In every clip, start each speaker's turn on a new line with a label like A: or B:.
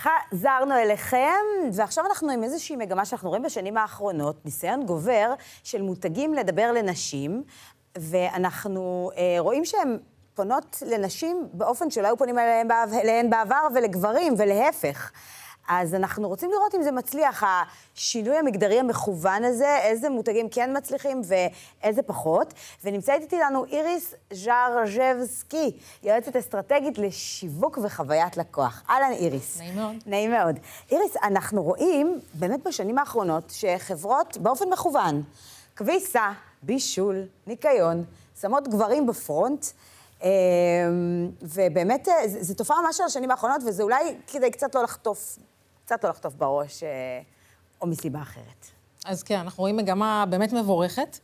A: חזרנו אליכם, ועכשיו אנחנו עם איזושהי מגמה שאנחנו רואים בשנים האחרונות, ניסיון גובר של מותגים לדבר לנשים, ואנחנו רואים שהן פונות לנשים באופן שלא היו פונים אליהן בעבר, ולגברים, ולהפך. אז אנחנו רוצים לראות אם זה מצליח, השינוי המגדרי המכוון הזה, איזה מותגים כן מצליחים ואיזה פחות. ונמצאת איתי לנו איריס ז'רג'בסקי, יועצת אסטרטגית לשיווק וחוויית לקוח. אהלן איריס.
B: נעים מאוד.
A: נעים מאוד. איריס, אנחנו רואים באמת בשנים האחרונות שחברות באופן מכוון, כביסה, בישול, ניקיון, שמות גברים בפרונט, ובאמת זו תופעה ממש של השנים האחרונות, וזה אולי כדי קצת לא לחטוף בראש, או מסיבה אחרת.
B: אז כן, אנחנו רואים מגמה באמת מבורכת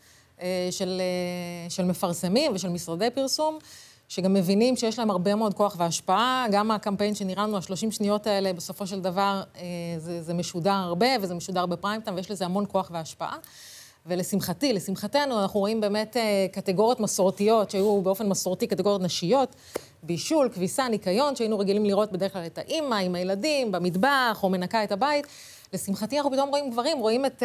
B: של מפרסמים ושל משרדי פרסום, שגם מבינים שיש להם הרבה מאוד כוח והשפעה. גם הקמפיין שנראה לנו, 30 שניות האלה, בסופו של דבר, זה משודר הרבה, וזה משודר בפריים טיים, ויש לזה המון כוח והשפעה. לשמחתנו, אנחנו רואים באמת קטגוריות מסורתיות, שהיו באופן מסורתי קטגוריות נשיות, בישול, כביסה, ניקיון, שהיינו רגילים לראות בדרך כלל את האמא עם הילדים, במטבח, או מנקה את הבית. לשמחתי, אנחנו פתאום רואים גברים, רואים את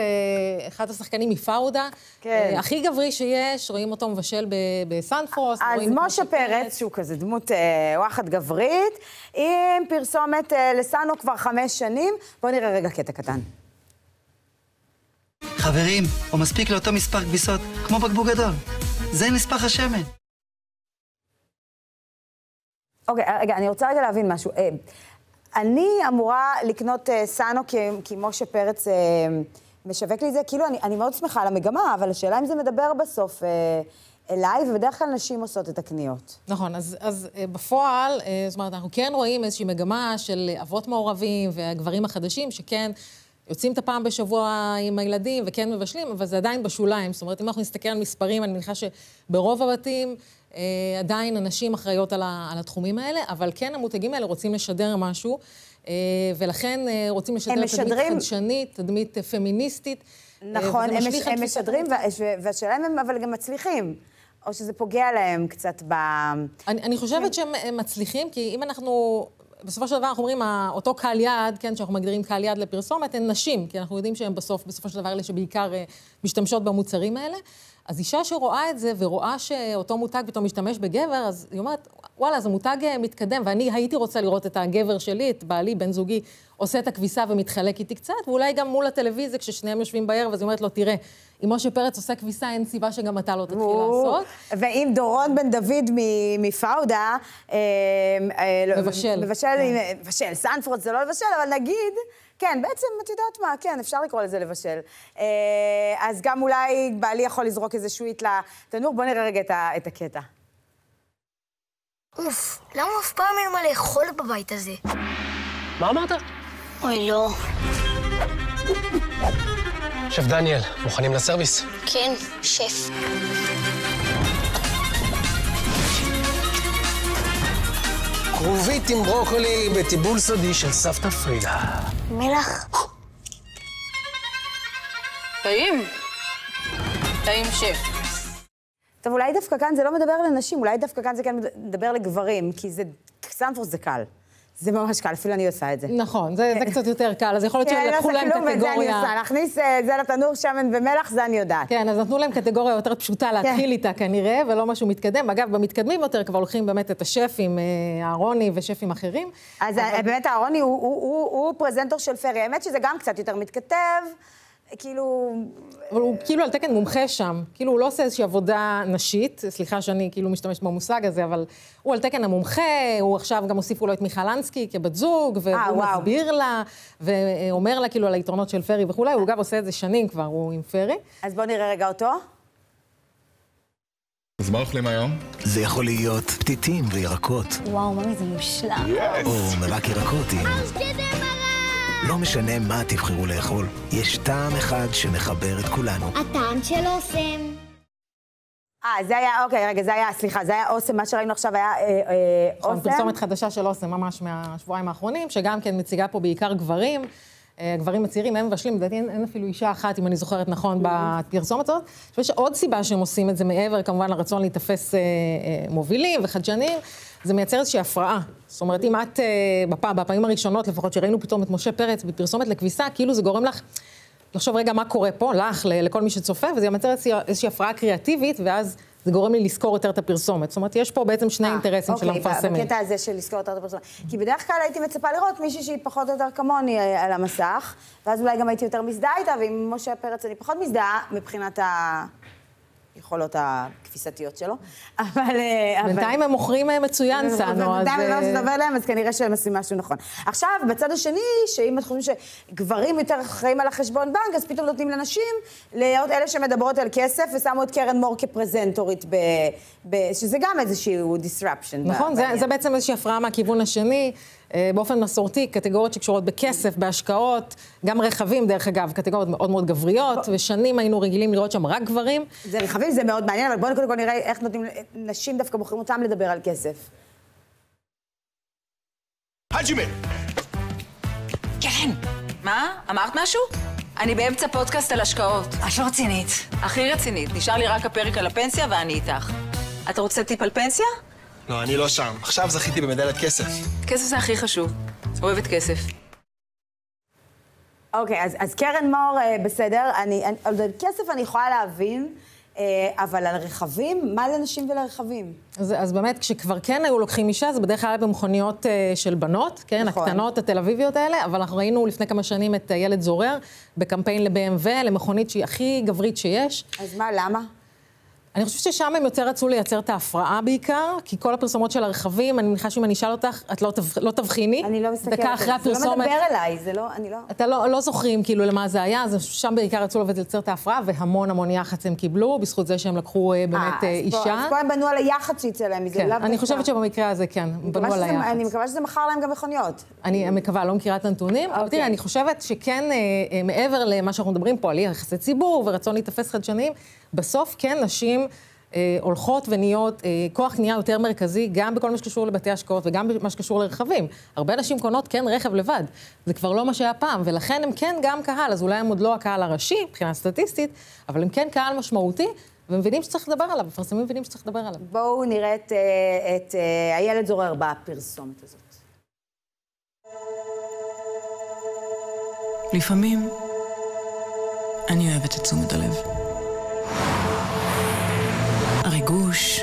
B: אחד השחקנים מפאודה, כן. הכי גברי שיש, רואים אותו מבשל בסנפרוס.
A: אז משה פרץ, שהוא כזה דמות וואחד גברית, עם פרסומת לסנו כבר 5 שנים. בואו נראה רגע קטע קטן.
C: חברים, או מספיק לאותו מספר כביסות, כמו בקבוק גדול. זה נספח השמן.
A: אוקיי, רגע, אני רוצה רגע להבין משהו. אני אמורה לקנות סאנו כי משה פרץ משווק לי זה, כאילו אני מאוד שמחה על המגמה, אבל השאלה אם זה מדבר בסוף אליי, ובדרך כלל נשים עושות את הקניות.
B: נכון, אז בפועל, זאת אומרת, אנחנו כן רואים איזושהי מגמה של אבות מעורבים והגברים החדשים, שכן יוצאים את הפעם בשבוע עם הילדים וכן מבשלים, אבל זה עדיין בשוליים. זאת אומרת, אם אנחנו נסתכל על מספרים, אני מניחה שברוב הבתים עדיין אנשים אחראיות על התחומים האלה, אבל כן המותגים האלה רוצים לשדר משהו, ולכן רוצים לשדר תדמית חדשנית, תדמית פמיניסטית.
A: נכון, הם משדרים, והשאלה הם אבל גם מצליחים, או שזה פוגע להם קצת ב...
B: אני חושבת שהם מצליחים, כי אם אנחנו... בסופו של דבר אנחנו אומרים, אותו קהל יעד, כן, שאנחנו מגדירים קהל יעד לפרסומת, הן נשים, כי אנחנו יודעים שהן בסופו של דבר אלה שבעיקר משתמשות במוצרים האלה. אז אישה שרואה את זה ורואה שאותו מותג פתאום משתמש בגבר, אז היא אומרת, וואלה, זה מותג מתקדם, ואני הייתי רוצה לראות את הגבר שלי, את בעלי, בן זוגי, עושה את הכביסה ומתחלק איתי קצת, ואולי גם מול הטלוויזיה, כששניהם יושבים בערב, אז היא אומרת לו, תראה, אם משה פרץ עושה כביסה, אין סיבה שגם אתה לא תתחיל לעשות.
A: ואם דורון בן דוד מפאודה, מבשל, סנפרוט זה לא לבשל, אבל נגיד, כן, בעצם, את יודעת מה, כן, אפשר לקרוא לזה לבשל. אז גם אולי בעלי יכול לזרוק איזה שווית לתנור, בוא נראה רגע את הקטע.
D: אוף, למה אף פעם אין מה לאכול בבית הזה?
E: מה אמרת?
D: אוי, לא.
E: שף דניאל, מוכנים לסרוויס?
D: כן, שף.
E: כרובית עם ברוקולי בטיבול סודי של סבתא פרידה.
D: מלח.
F: טעים. טעים שף.
A: טוב, אולי דווקא כאן זה לא מדבר לנשים, אולי דווקא כאן זה כן מדבר לגברים, כי זה, סנפרוס זה קל. זה ממש קל, אפילו אני עושה את זה.
B: נכון, זה קצת יותר קל, אז יכול להיות שלקחו להם קטגוריה...
A: להכניס זה לתנור, שמן ומלח, זה אני יודעת.
B: כן, אז נתנו להם קטגוריה יותר פשוטה להתחיל איתה כנראה, ולא משהו מתקדם. אגב, במתקדמים יותר כבר לוקחים באמת את השפים, אהרוני ושפים אחרים.
A: אז באמת אהרוני הוא פרזנטור של פרי, האמת שזה גם קצת יותר מתכתב, כאילו...
B: אבל הוא כאילו על תקן מומחה שם, כאילו הוא לא עושה איזושהי עבודה נשית, סליחה שאני כאילו משתמשת במושג הזה, אבל הוא על תקן המומחה, הוא עכשיו גם הוסיפו לו את מיכל אנסקי כבת זוג, והוא מסביר לה, ואומר לה כאילו על היתרונות של פרי וכולי, הוא גם עושה את זה שנים כבר, הוא עם פרי.
A: אז בואו נראה רגע אותו.
G: אז מה אוכלים היום?
H: זה יכול להיות פתיתים וירקות.
D: וואו, ממי, זה מושלם.
H: או מרק ירקות עם... לא משנה מה תבחרו לאכול, יש טעם אחד שמחבר את כולנו.
D: הטעם של אוסם.
A: זה היה, אוקיי, רגע, זה היה, סליחה, זה היה אוסם, מה שראינו עכשיו היה אוסם.
B: פרסומת חדשה של אוסם, ממש מהשבועיים האחרונים, שגם כן מציגה פה בעיקר גברים, גברים הצעירים, הם מבשלים, לדעתי אין אפילו אישה אחת, אם אני זוכרת נכון, בפרסומת הזאת. יש עוד סיבה שהם עושים את זה מעבר, כמובן, לרצון להתאפס מובילים וחדשנים, זה מייצר איזושהי הפרעה. זאת אומרת, אם את בפעמים הראשונות, לפחות שראינו פתאום את משה פרץ בפרסומת לכביסה, כאילו זה גורם לך לחשוב רגע מה קורה פה, לך, לכל מי שצופה, וזה מייצר איזושהי הפרעה קריאטיבית, ואז זה גורם לי לזכור יותר את הפרסומת. זאת אומרת, יש פה בעצם שני אינטרסים של המפרסמים.
A: אוקיי, בקטע הזה של לזכור יותר את הפרסומת. כי בדרך כלל הייתי מצפה לראות מישהי שהיא פחות או יותר כמוני על המסך, ואז אולי גם הייתי יותר מזדהה איתה, ועם משה פרץ אני פחות מזדהה מבחינת היכולות הכביסתיות שלו. אבל
B: בינתיים הם מוכרים מצוין, סנו, אז...
A: בינתיים הם לא עובר להם, אז כנראה שהם עושים משהו נכון. עכשיו, בצד השני, שאם אתם חושבים שגברים יותר חיים על החשבון בנק, אז פתאום נותנים לנשים להיות אלה שמדברות על כסף, ושמו את קרן מור כפרזנטורית, שזה גם איזשהו disruption.
B: נכון, זה בעצם איזושהי הפרעה מהכיוון השני, באופן מסורתי, קטגוריות שקשורות בכסף, בהשקעות, גם רכבים, דרך אגב, קטגוריות מאוד מאוד גבריות, ושנים היינו רגילים לראות שם רק גברים.
A: זה רכבים, זה מאוד מעניין, אבל בואו קודם כל נראה איך נותנים, נשים דווקא בוחרים אותם לדבר על כסף.
E: הג'ימל!
F: כן. מה? אמרת משהו? אני באמצע פודקאסט על השקעות. את לא רצינית. הכי רצינית. נשאר לי רק הפרק על הפנסיה ואני איתך. אתה רוצה טיפ על פנסיה?
E: לא, אני לא שם. עכשיו זכיתי במדליית כסף.
F: כסף זה הכי חשוב. אוהבת כסף.
A: אוקיי, אז קרן מור, בסדר, על כסף אני יכולה להבין, אבל על רכבים, מה לנשים ולרכבים?
B: אז באמת, כשכבר כן היו לוקחים אישה, זה בדרך כלל במכוניות של בנות, כן,
A: נכון.
B: הקטנות, התל אביביות האלה, אבל אנחנו ראינו לפני כמה שנים את ילד זורר, בקמפיין ל-BMW, למכונית שהיא הכי גברית שיש.
A: אז מה, למה?
B: אני חושבת ששם הם יותר רצו לייצר את ההפרעה בעיקר, כי כל הפרסומות של הרכבים, אני מניחה שאם אני אשאל אותך, את לא תבחיני.
A: אני לא מסתכלת.
B: דקה אחרי הפרסומת.
A: זה לא מדבר אליי, זה לא, אני לא...
B: אתה לא זוכרים כאילו למה זה היה, אז שם בעיקר רצו לייצר את ההפרעה, והמון המון יח"צ הם קיבלו, בזכות זה שהם לקחו באמת אישה.
A: אז פה הם בנו על היח"צ שיצא להם מזה.
B: כן, אני חושבת שבמקרה הזה כן, בנו על היח"צ.
A: אני מקווה שזה מחר להם גם מכוניות.
B: אני מקווה, לא מכירה את הנתונים, אבל תראי, אני חושבת שכן, מעבר למה שאנחנו מדברים פה, על יחסי ציבור ורצון להתאפס חדשניים, בסוף כן נשים הולכות ונהיות, כוח קנייה יותר מרכזי, גם בכל מה שקשור לבתי השקעות וגם במה שקשור לרכבים. הרבה נשים קונות כן רכב לבד. זה כבר לא מה שהיה פעם, ולכן הם כן גם קהל, אז אולי הם עוד לא הקהל הראשי, מבחינה סטטיסטית, אבל הם כן קהל משמעותי, ומבינים שצריך לדבר עליו, מפרסמים מבינים שצריך לדבר עליו.
A: בואו נראה את הילד זורר בפרסומת הזאת.
G: לפעמים אני אוהבת את תשומת הלב. הריגוש,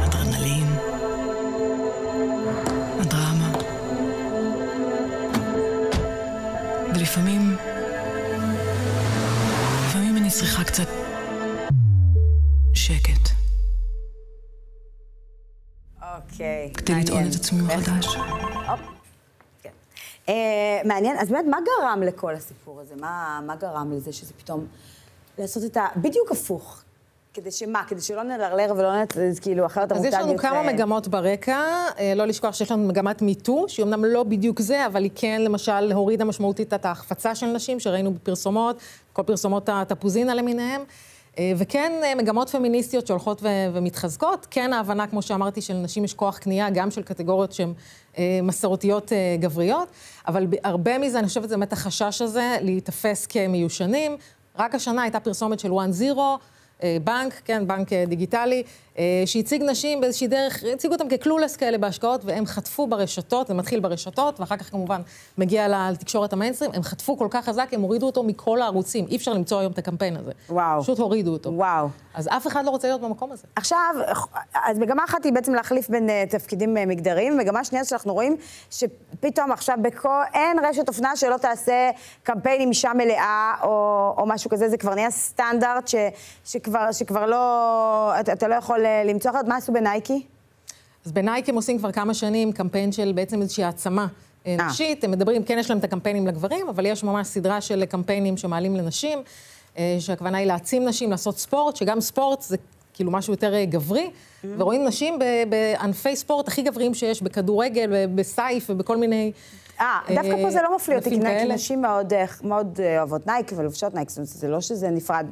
G: אדרנלין, הדרמה. ולפעמים אני צריכה קצת שקט.
A: אוקיי.
G: כדי לטעון את עצמי מחדש.
A: מעניין, אז באמת, מה גרם לכל הסיפור הזה? מה גרם לזה שזה פתאום לעשות את בדיוק הפוך? כדי שמה? כדי שלא נלרלר ולא כאילו אחרת המותג יוצא...
B: אז יש לנו כמה מגמות ברקע, לא לשכוח שיש לנו מגמת מיטו, שהיא אמנם לא בדיוק זה, אבל היא כן, למשל, הורידה משמעותית את ההחפצה של נשים, שראינו בפרסומות, כל פרסומות התפוזינה למיניהם, וכן מגמות פמיניסטיות שהולכות ומתחזקות, כן ההבנה, כמו שאמרתי, של נשים יש כוח קנייה, גם של קטגוריות שהן מסורתיות גבריות, אבל הרבה מזה, אני חושבת, זה באמת החשש הזה להתאפס כמיושנים. רק השנה הייתה פרסומת של 1-0, בנק, כן, בנק דיגיטלי, שהציג נשים באיזושהי דרך, הציגו אותם כקלולס כאלה בהשקעות, והם חטפו ברשתות, זה מתחיל ברשתות, ואחר כך כמובן מגיע לתקשורת המיינסטרים, הם חטפו כל כך חזק, הם הורידו אותו מכל הערוצים, אי אפשר למצוא היום את הקמפיין הזה.
A: וואו.
B: פשוט הורידו אותו.
A: וואו.
B: אז אף אחד לא רוצה להיות במקום הזה.
A: עכשיו, אז מגמה אחת היא בעצם להחליף בין תפקידים מגדריים, מגמה שנייה שאנחנו רואים שפתאום עכשיו אין רשת אופנה שלא תעשה קמפיין עם אישה מלאה או משהו כזה, זה כבר נהיה סטנדרט שכבר לא, אתה לא יכול למצוא אחרת. מה עשו בנייקי?
B: אז בנייקי הם עושים כבר כמה שנים קמפיין של בעצם איזושהי העצמה נשית, הם מדברים, כן יש להם את הקמפיינים לגברים, אבל יש ממש סדרה של קמפיינים שמעלים לנשים, שהכוונה היא להעצים נשים, לעשות ספורט, שגם ספורט זה כאילו משהו יותר גברי, ורואים נשים בענפי ספורט הכי גבריים שיש, בכדורגל, בסייף ובכל מיני...
A: דווקא פה זה לא מפליא אותי, כי נשים מאוד אוהבות נייק ולובשות נייק, זה לא שזה נפרד,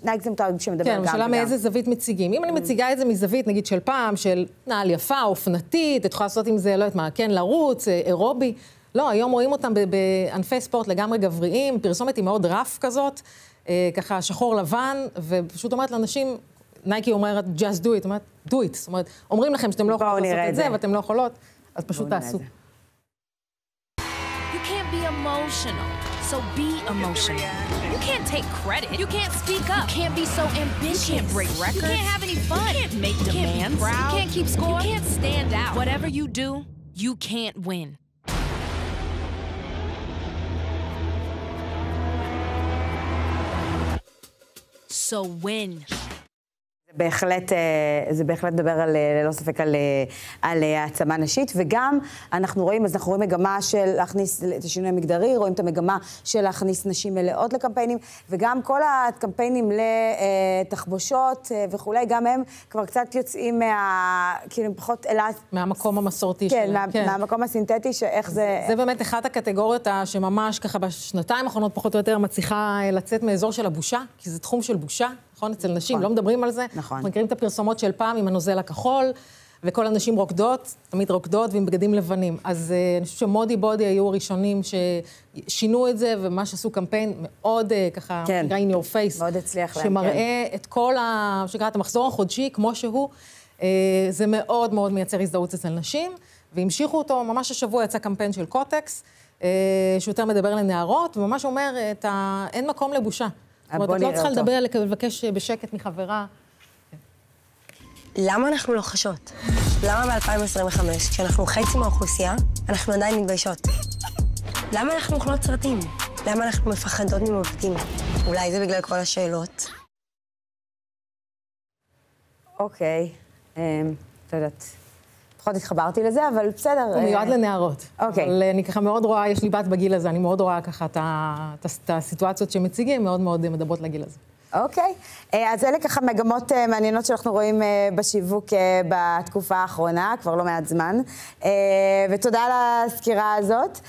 A: נייק זה מותר שמדבר גם וגם.
B: כן, השאלה מאיזה זווית מציגים. אם אני מציגה את זה מזווית, נגיד של פעם, של נעל יפה, אופנתית, את יכולה לעשות עם זה, לא יודעת מה, כן, לרוץ, אירובי. לא, היום רואים אותם בענפי ספורט לגמרי גבריים, פרסומת היא מאוד רף כזאת, ככה שחור לבן, ופשוט אומרת לאנשים, נייקי אומרת, just do it, אומרת, do it. זאת אומרת, אומרים לכם שאתם לא יכולות לעשות את זה, ואתם לא יכולות, אז פשוט תעשו.
I: You can't be emotional, so be emotional. You can't take credit. You can't speak up. You can't be so ambitious. You can't break records. You can't have any fun. You can't make demands. You can't keep score. You can't stand out. Whatever you do, you can't win. So win.
A: זה בהחלט מדבר ללא ספק על העצמה נשית, וגם אנחנו רואים מגמה של להכניס את השינוי המגדרי, רואים את המגמה של להכניס נשים מלאות לקמפיינים, וגם כל הקמפיינים לתחבושות וכולי, גם הם כבר קצת יוצאים כאילו פחות
B: מהמקום המסורתי
A: שלהם. כן, מהמקום הסינתטי, שאיך זה...
B: זה באמת אחת הקטגוריות שממש ככה בשנתיים האחרונות פחות או יותר מצליחה לצאת מאזור של הבושה, כי זה תחום של בושה. נכון, אצל נשים, לא מדברים על זה. נכון. מכירים את הפרסומות של פעם עם הנוזל הכחול, וכל הנשים רוקדות, תמיד רוקדות ועם בגדים לבנים. אז אני חושבת שמודי בודי היו הראשונים ששינו את זה, וממש עשו קמפיין מאוד ככה, in your face.
A: מאוד הצליח להם,
B: שמראה את כל שקראת המחזור החודשי, כמו שהוא, זה מאוד מאוד מייצר הזדהות אצל נשים, והמשיכו אותו, ממש השבוע יצא קמפיין של קוטקס, שיותר מדבר לנערות, וממש אומר, אין מקום לבושה. זאת אומרת, את לא צריכה לדבר, לבקש בשקט מחברה.
J: למה אנחנו לא חשות? למה ב-2025, כשאנחנו חצי מהאוכלוסייה, אנחנו עדיין מתביישות? למה אנחנו אוכלות סרטים? למה אנחנו מפחדות ממבטים? אולי זה בגלל כל השאלות.
A: אוקיי, לא יודעת. פחות התחברתי לזה, אבל בסדר.
B: הוא מיועד לנערות.
A: אוקיי.
B: אבל אני ככה מאוד רואה, יש לי בת בגיל הזה, אני מאוד רואה ככה את הסיטואציות שמציגים, מאוד מאוד מדברות לגיל הזה.
A: אוקיי. אז אלה ככה מגמות מעניינות שאנחנו רואים בשיווק בתקופה האחרונה, כבר לא מעט זמן. ותודה על הסקירה הזאת.